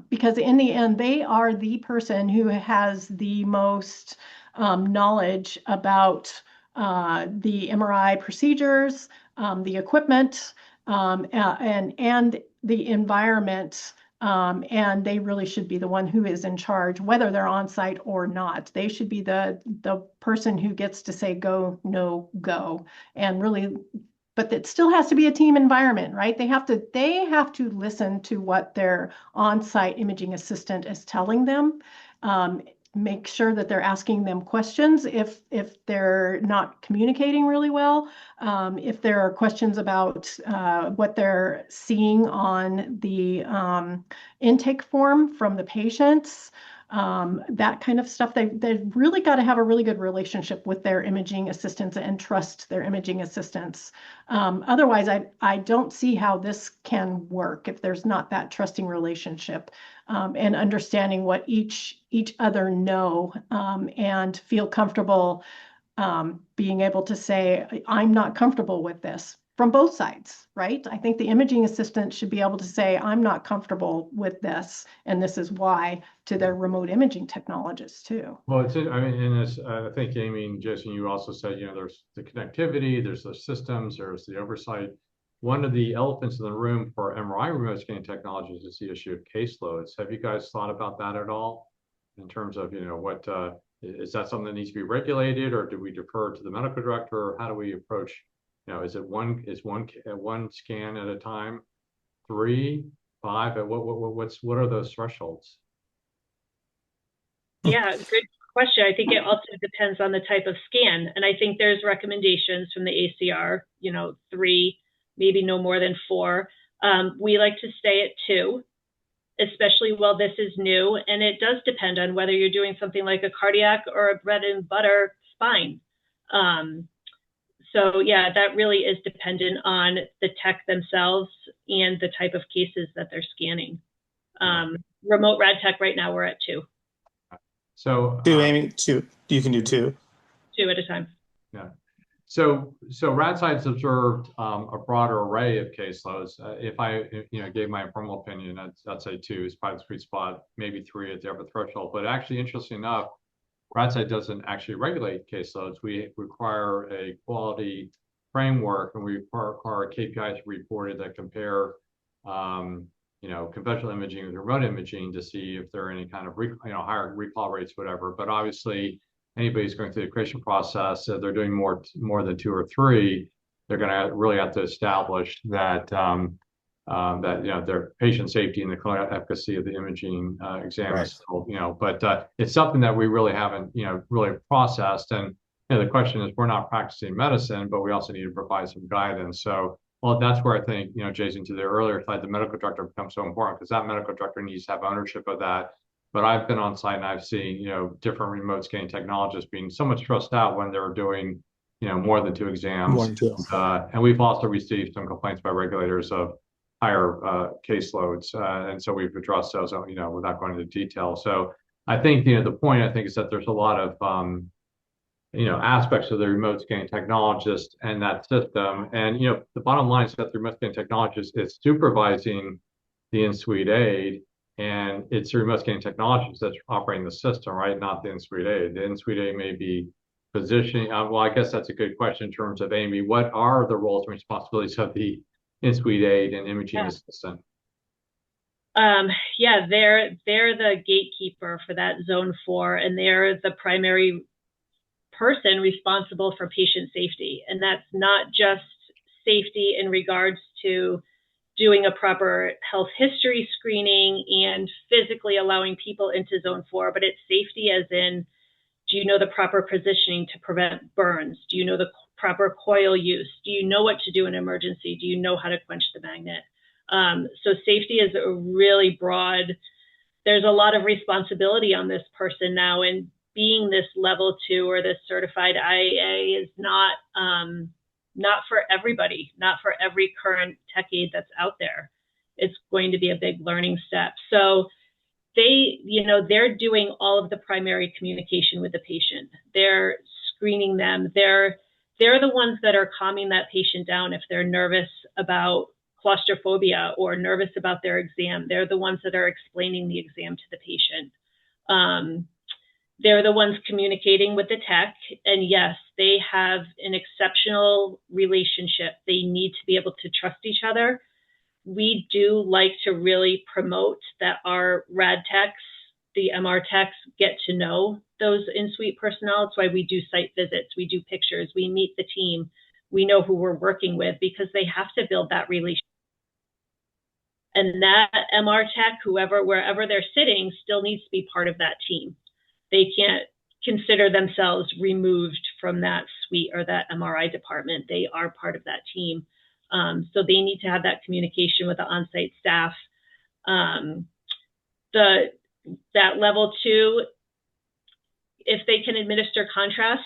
Because in the end, they are the person who has the most knowledge about the MRI procedures, the equipment, and the environment And they really should be the one who is in charge, whether they're on site or not. They should be the person who gets to say go, no, go, and really. But it still has to be a team environment, right? They have to listen to what their on-site imaging assistant is telling them. Make sure that they're asking them questions if they're not communicating really well. If there are questions about what they're seeing on the intake form from the patients, that kind of stuff. They've really got to have a really good relationship with their imaging assistants and trust their imaging assistants. Otherwise, I don't see how this can work if there's not that trusting relationship, and understanding what each other know, and feel comfortable being able to say, I'm not comfortable with this from both sides, right? I think the imaging assistant should be able to say, I'm not comfortable with this, and this is why, to their remote imaging technologists too. Well, I mean, and I think, Amy and Jason, you also said, there's the connectivity, there's the systems, there's the oversight. One of the elephants in the room for MRI remote scanning technologies is the issue of caseloads. Have you guys thought about that at all? In terms of, what is that something that needs to be regulated, or do we defer to the medical director, or how do we approach? Is one scan at a time, 3, 5? What are those thresholds? Yeah, good question. I think it also depends on the type of scan, and I think there's recommendations from the ACR. 3, maybe no more than 4. We like to stay at 2. Especially while this is new, and it does depend on whether you're doing something like a cardiac or a bread and butter spine. So yeah, that really is dependent on the tech themselves and the type of cases that they're scanning. Remote rad tech right now, we're at 2. So 2, Amy, 2. You can do 2. 2 at a time. Yeah. So RadSite's observed a broader array of caseloads. If I gave my informal opinion, I'd say 2 is probably the sweet spot, maybe 3 at the upper threshold. But actually, interesting enough, RadSite doesn't actually regulate caseloads. We require a quality framework, and we require KPIs reported that compare conventional imaging with remote imaging to see if there are any kind of higher recall rates, whatever. But obviously, anybody's going through the accreditation process, if they're doing more than 2 or 3, they're going to really have to establish that their patient safety and the clinical efficacy of the imaging exam is still, but it's something that we really haven't really processed. And the question is, we're not practicing medicine, but we also need to provide some guidance. So that's where I think, Jason, to the earlier slide, the medical director becomes so important, because that medical director needs to have ownership of that. But I've been on site and I've seen, different remote scanning technologists being so much stressed out when they're doing, more than 2 exams. More than 2. And we've also received some complaints by regulators of higher caseloads. And so we've addressed those, without going into detail. So I think, the point, I think, is that there's a lot of, aspects of the remote scanning technologist and that system. And, the bottom line is that the remote scanning technologist is supervising the in-suite aide. And it's the remote scanning technologist that's operating the system, right? Not the in-suite aide. The in-suite aide may be positioning. Well, I guess that's a good question in terms of, Amy, what are the roles and responsibilities of the in-suite aide and imaging assistant? Yeah, they're the gatekeeper for that zone 4, and they're the primary person responsible for patient safety. And that's not just safety in regards to doing a proper health history screening and physically allowing people into zone 4, but it's safety as in, do you know the proper positioning to prevent burns? Do you know the proper coil use? Do you know what to do in emergency? Do you know how to quench the magnet? So safety is a really broad, there's a lot of responsibility on this person now, and being this level 2 or this certified IA is not for everybody, not for every current tech aide that's out there. It's going to be a big learning step. So they're doing all of the primary communication with the patient. They're screening them. They're the ones that are calming that patient down if they're nervous about claustrophobia or nervous about their exam. They're the ones that are explaining the exam to the patient. They're the ones communicating with the tech. And yes, they have an exceptional relationship. They need to be able to trust each other. We do like to really promote that our rad techs, the MR techs, get to know those in-suite personnel. That's why we do site visits, we do pictures, we meet the team, we know who we're working with, because they have to build that relationship. And that MR tech, wherever they're sitting, still needs to be part of that team. They can't consider themselves removed from that suite or that MRI department. They are part of that team. So they need to have that communication with the on-site staff. That level 2, if they can administer contrast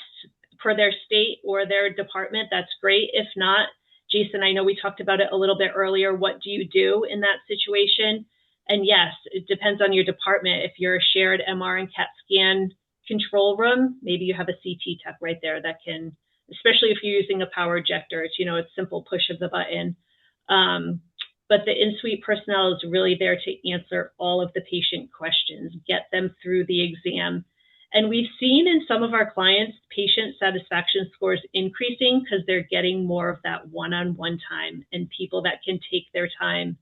per their state or their department, that's great. If not, Jason, I know we talked about it a little bit earlier. What do you do in that situation? And yes, it depends on your department. If you're a shared MR and CAT scan control room, maybe you have a CT tech right there that can, especially if you're using a power ejector, it's, you know, it's simple push of the button. But the in-suite personnel is really there to answer all of the patient questions, get them through the exam. And we've seen in some of our clients, patient satisfaction scores increasing because they're getting more of that one-on-one time, and people that can take their time,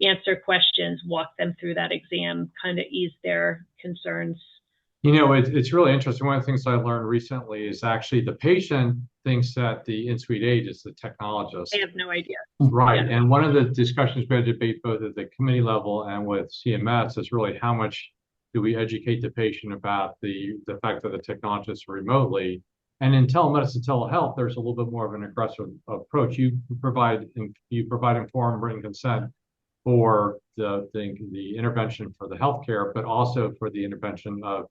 answer questions, walk them through that exam, kind of ease their concerns. You know, it's really interesting. One of the things I learned recently is actually the patient thinks that the in-suite aide is the technologist. They have no idea. Right. Yeah. And one of the discussions we had to debate both at the committee level and with CMS is really how much do we educate the patient about the fact that the technologists are remotely. And in telemedicine, telehealth, there's a little bit more of an aggressive approach. You provide informed written consent for the intervention for the healthcare, but also for the intervention of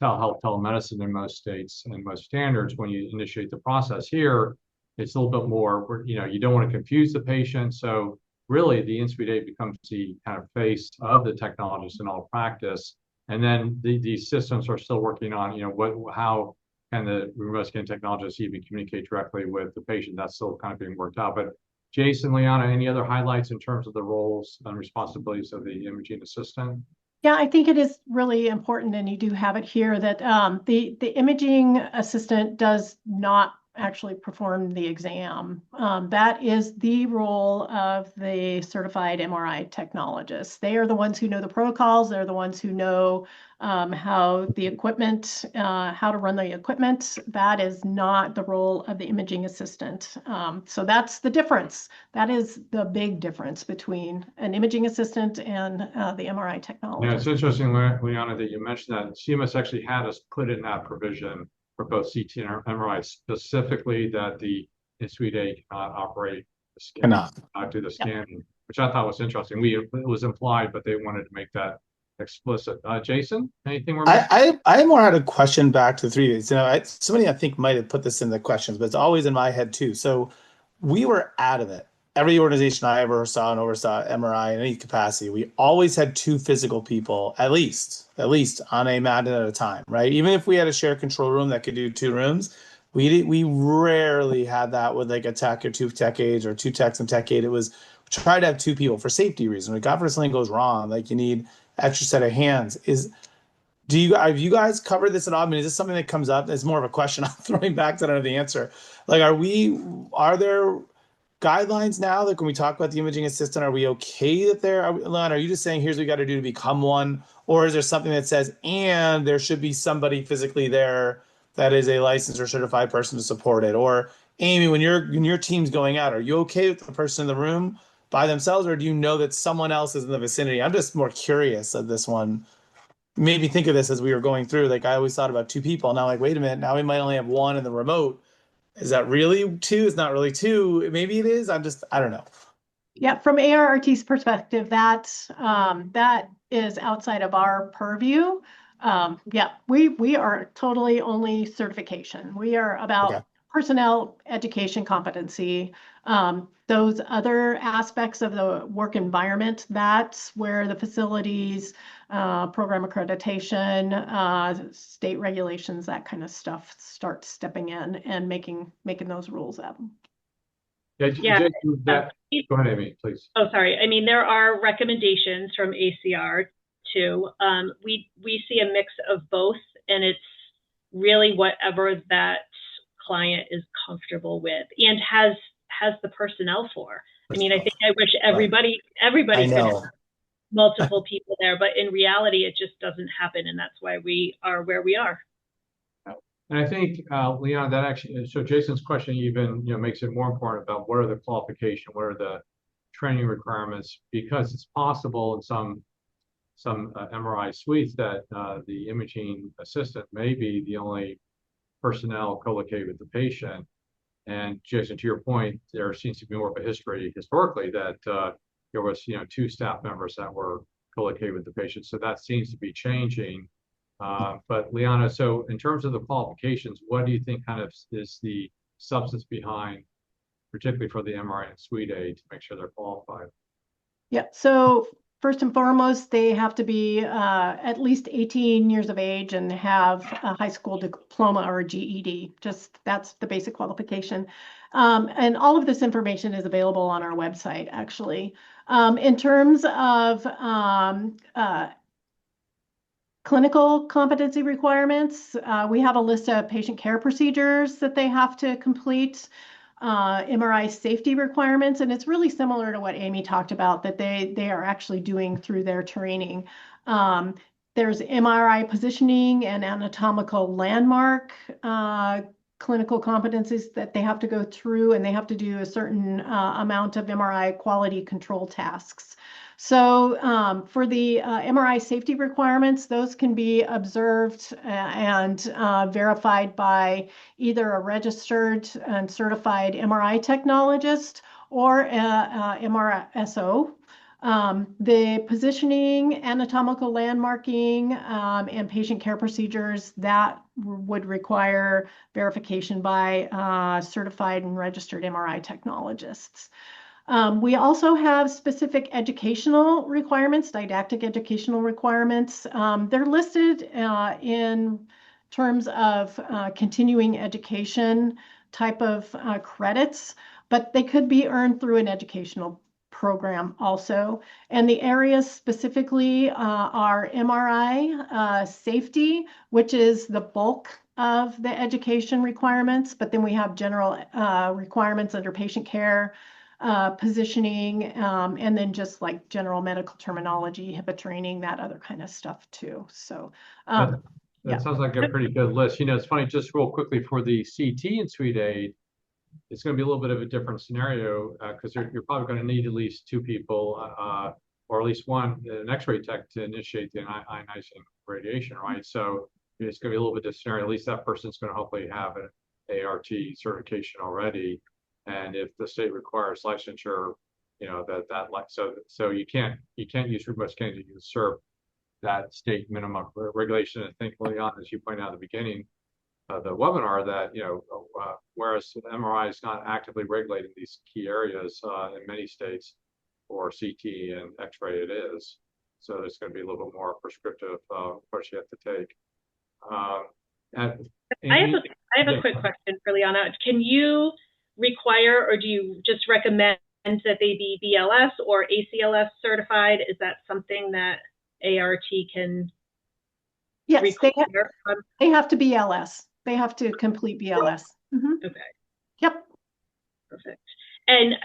telehealth, telemedicine in most states and most standards. When you initiate the process here, it's a little bit more, you know, you don't want to confuse the patient. So really the in-suite aide becomes the kind of face of the technologist in all practice. And then these systems are still working on, you know, how can the remote scan technologist even communicate directly with the patient? That's still kind of being worked out. But Jason, Liana, any other highlights in terms of the roles and responsibilities of the imaging assistant? Yeah, I think it is really important, and you do have it here, that the imaging assistant does not actually perform the exam. That is the role of the certified MRI technologists. They are the ones who know the protocols. They're the ones who know how the equipment, how to run the equipment. That is not the role of the imaging assistant. So that's the difference. That is the big difference between an imaging assistant and the MRI technologist. Yeah, it's interesting, Liana, that you mentioned that. CMS actually had us put in that provision for both CT and MRI, specifically that the in-suite aide cannot operate the scan, Cannot do the scanning, which I thought was interesting. It was implied, but they wanted to make that explicit. Jason, anything we're missing? I more had a question back to the 3 days. You know, somebody I think might have put this in the questions, but it's always in my head too. So we were out of it. Every organization I ever saw and oversaw MRI in any capacity, we always had 2 physical people, at least on a mat at a time, right? Even if we had a shared control room that could do 2 rooms, we rarely had that with like a tech or 2 tech aides or 2 techs and tech aide. It was try to have 2 people for safety reasons. God forbid something goes wrong, like you need extra set of hands. Have you guys covered this at all? I mean, is this something that comes up? It's more of a question I'm throwing back to I don't know the answer. Like, are there guidelines now? Like when we talk about the imaging assistant, are we okay that Lon, are you just saying here's what we got to do to become one? Or is there something that says, and there should be somebody physically there that is a licensed or certified person to support it? Or Amy, when your team's going out, are you okay with the person in the room by themselves, or do you know that someone else is in the vicinity? I'm just more curious of this one. Made me think of this as we were going through. Like I always thought about 2 people. Now, like, wait a minute, now we might only have 1 in the remote. Is that really 2? It's not really 2. Maybe it is. I don't know. Yeah, from ARRT's perspective, that is outside of our purview. Yeah, we are totally only certification. We are about personnel, education, competency. Those other aspects of the work environment, that's where the facilities, program accreditation, state regulations, that kind of stuff start stepping in and making those rules up. Yeah. Jason, go ahead, Amy, please. Oh, sorry. I mean, there are recommendations from ACR too. We see a mix of both, and it's really whatever that client is comfortable with and has the personnel for. I mean, I think I wish I everybody could have know. multiple people there, but in reality, it just doesn't happen, and that's why we are where we are. And I think, Leon, that actually, so Jason's question even, makes it more important about what are the qualifications, what are the training requirements, because it's possible in some MRI suites that the imaging assistant may be the only personnel co-located with the patient. And Jason, to your point, there seems to be more of a history historically that there was, two staff members that were co-located with the patient. So that seems to be changing. But Liana, so in terms of the qualifications, what do you think kind of is the substance behind, particularly for the MRI and suite aide, to make sure they're qualified? Yeah, so first and foremost, they have to be at least 18 years of age and have a high school diploma or a GED. Just that's the basic qualification. And all of this information is available on our website, actually. In terms of clinical competency requirements, we have a list of patient care procedures that they have to complete, MRI safety requirements, and it's really similar to what Amy talked about that they are actually doing through their training. There's MRI positioning and anatomical landmark clinical competencies that they have to go through, and they have to do a certain amount of MRI quality control tasks. So for the MRI safety requirements, those can be observed and verified by either a registered and certified MRI technologist or a MRSO. The positioning, anatomical landmarking, and patient care procedures that would require verification by certified and registered MRI technologists. We also have specific educational requirements, didactic educational requirements. They're listed in terms of continuing education type of credits, but they could be earned through an educational program also. And the areas specifically are MRI safety, which is the bulk of the education requirements, but then we have general requirements under patient care, positioning, and then just like general medical terminology, HIPAA training, that other kind of stuff too. So that sounds like a pretty good list. It's funny, just real quickly for the CT and suite aide, it's going to be a little bit of a different scenario because you're probably going to need at least two people or at least one, an X-ray tech to initiate the ionizing radiation, right? So it's going to be a little bit different scenario. At least that person's going to hopefully have an ART certification already. And if the state requires licensure, so you can't use remote scanning to usurp that state minimum regulation. I think, Leon, as you pointed out at the beginning of the webinar, that whereas MRI is not actively regulating these key areas in many states, or CT and X-ray it is. So there's going to be a little bit more prescriptive approach you have to take. I have a quick question for Liana. Can you require, or do you just recommend that they be BLS or ACLS certified? Is that something that ART can require? They have to BLS. They have to complete BLS. Mm-hmm. Okay. Yep. Perfect. And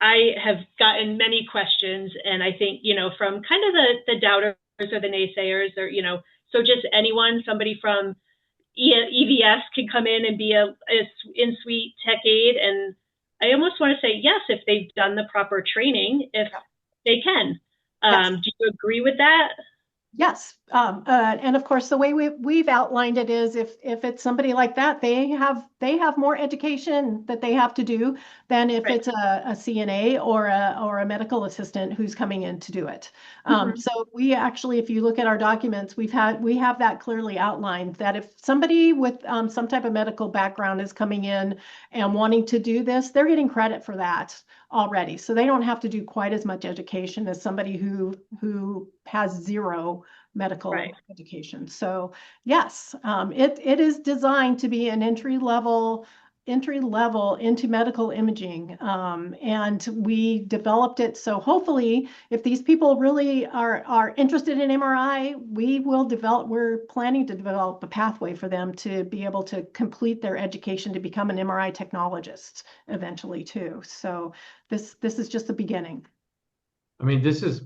I have gotten many questions, and I think, from kind of the doubters or the naysayers, or, so just anyone, somebody from EVS can come in and be a in-suite tech aide. And I almost want to say yes, if they've done the proper training, if they can. Yes. Do you agree with that? Yes. And of course, the way we've outlined it is if it's somebody like that, they have more education that they have to do than if it's a CNA or a medical assistant who's coming in to do it. So we actually, if you look at our documents, we have that clearly outlined that if somebody with some type of medical background is coming in and wanting to do this, they're getting credit for that already. So they don't have to do quite as much education as somebody who has zero medical education. So yes, it is designed to be an entry-level entry level into medical imaging. And we developed it. So hopefully, if these people really are interested in MRI, we're planning to develop a pathway for them to be able to complete their education to become an MRI technologist eventually too. So this is just the beginning. I mean, this has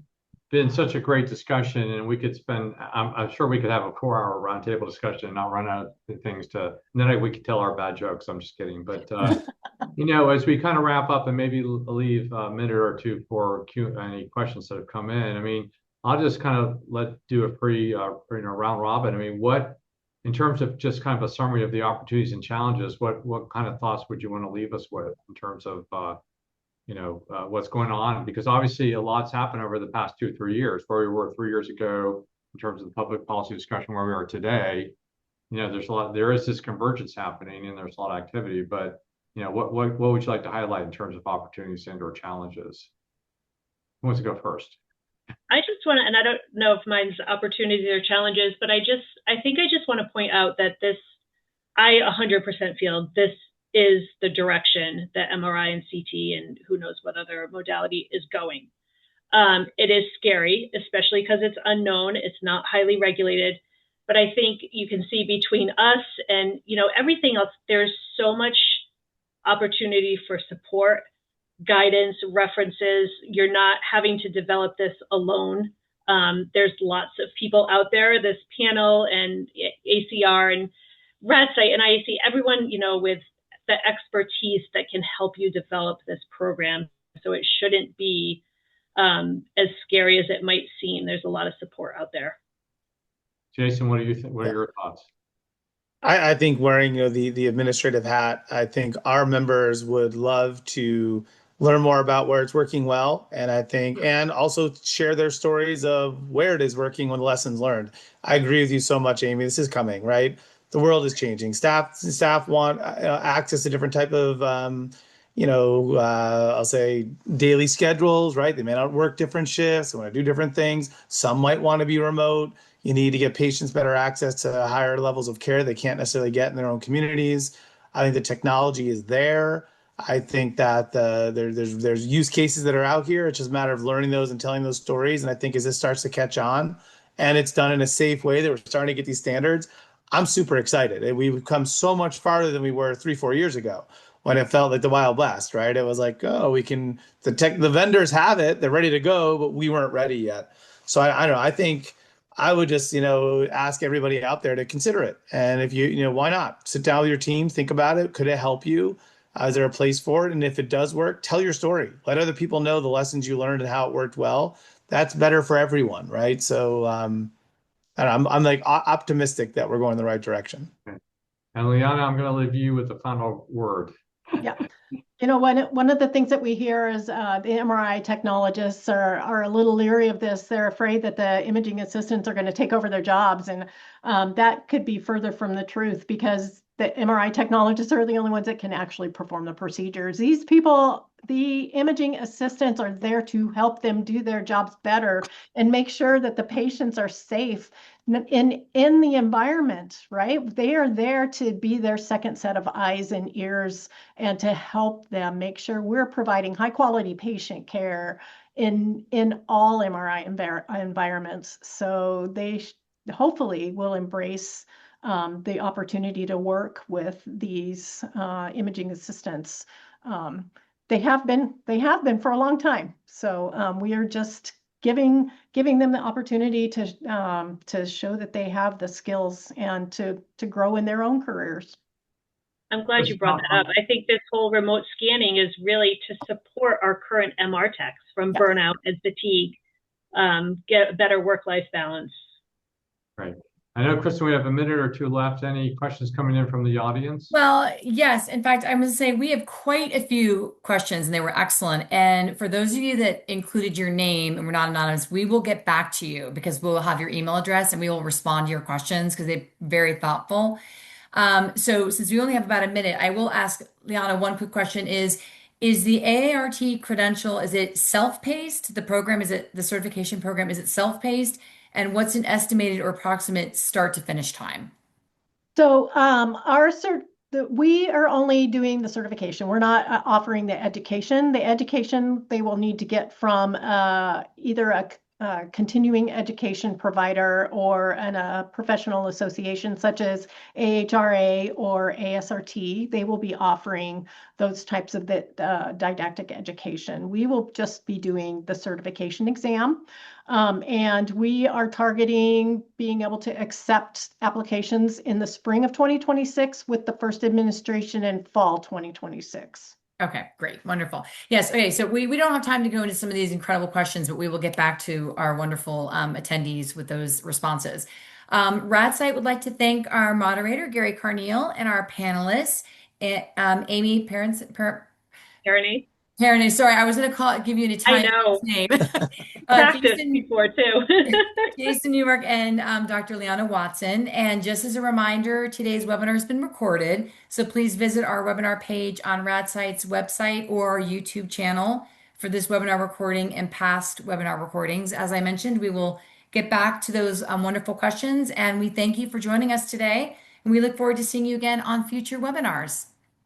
been such a great discussion, and we could spend, I'm sure we could have a 4 hour roundtable discussion and not run out of things and then we could tell our bad jokes. I'm just kidding. But, as we kind of wrap up and maybe leave a minute or two for any questions that have come in, I mean, I'll just kind of do a round robin. I mean, in terms of just kind of a summary of the opportunities and challenges, what kind of thoughts would you want to leave us with in terms of, what's going on? Because obviously a lot's happened over the past 2 or 3 years, where we were 3 years ago in terms of the public policy discussion, where we are today. There is this convergence happening, and there's a lot of activity. But what would you like to highlight in terms of opportunities and or challenges? Who wants to go first? I just want to, and I don't know if mine's opportunities or challenges, but I think I just want to point out that I 100% feel this is the direction that MRI and CT and who knows what other modality is going. It is scary, especially because it's unknown. It's not highly regulated. But I think you can see between us and everything else, there's so much opportunity for support, guidance, references. You're not having to develop this alone. There's lots of people out there, this panel and ACR and RadSite and IAC, everyone, with the expertise that can help you develop this program. So it shouldn't be as scary as it might seem. There's a lot of support out there. Jason, what do you think? What are your thoughts? I think wearing the administrative hat, I think our members would love to learn more about where it's working well, and also share their stories of where it is working with lessons learned. I agree with you so much, Amy. This is coming, right? The world is changing. Staff want access to different type of I'll say daily schedules, right? They may not work different shifts. They want to do different things. Some might want to be remote. You need to get patients better access to higher levels of care they can't necessarily get in their own communities. I think the technology is there. I think that there's use cases that are out here. It's just a matter of learning those and telling those stories. And I think as this starts to catch on, and it's done in a safe way, that we're starting to get these standards, I'm super excited. And we've come so much farther than we were 3-4 years ago, when it felt like the Wild West, right? It was like, oh, the vendors have it, they're ready to go, but we weren't ready yet. So I don't know. I think I would just, ask everybody out there to consider it. And if why not? Sit down with your team, think about it. Could it help you? Is there a place for it? And if it does work, tell your story. Let other people know the lessons you learned and how it worked well. That's better for everyone, right? So I'm like optimistic that we're going in the right direction. Okay. And Liana, I'm going to leave you with the final word. Yeah. One of the things that we hear is the MRI technologists are a little leery of this. They're afraid that the imaging assistants are going to take over their jobs. And that could be further from the truth, because the MRI technologists are the only ones that can actually perform the procedures. These people, the imaging assistants, are there to help them do their jobs better and make sure that the patients are safe in the environment, right? They are there to be their second set of eyes and ears and to help them make sure we're providing high quality patient care in all MRI environments. So they hopefully will embrace the opportunity to work with these imaging assistants. They have been for a long time. So we are just giving them the opportunity to show that they have the skills and to grow in their own careers. I'm glad you brought that up. I think this whole remote scanning is really to support our current MR techs from burnout and fatigue, get a better work-life balance. Right. I know, Kristen, we have a minute or two left. Any questions coming in from the audience? Well, yes. In fact, I'm going to say we have quite a few questions, and they were excellent. And for those of you that included your name and were not anonymous, we will get back to you, because we'll have your email address and we will respond to your questions, because they're very thoughtful. So since we only have about a minute, I will ask Liana one quick question: is the AART credential, is it self-paced? The program, is it the certification program, is it self-paced? And what's an estimated or approximate start to finish time? So We are only doing the certification. We're not offering the education. The education they will need to get from either a continuing education provider or a professional association such as AHRA or ASRT. They will be offering those types of didactic education. We will just be doing the certification exam. And we are targeting being able to accept applications in the spring of 2026 with the first administration in fall 2026. Okay, great. Wonderful. Yes. Okay. So we don't have time to go into some of these incredible questions, but we will get back to our wonderful attendees with those responses. RadSite would like to thank our moderator, Garry Carneal, and our panelists, Amy Aide? Sorry, I was going to give you an I Italian know. name. Practiced Jason, before too. Jason Newmark and Dr. Liana Watson. And just as a reminder, today's webinar has been recorded. So please visit our webinar page on RadSite's website or our YouTube channel for this webinar recording and past webinar recordings. As I mentioned, we will get back to those wonderful questions. And we thank you for joining us today. And we look forward to seeing you again on future webinars.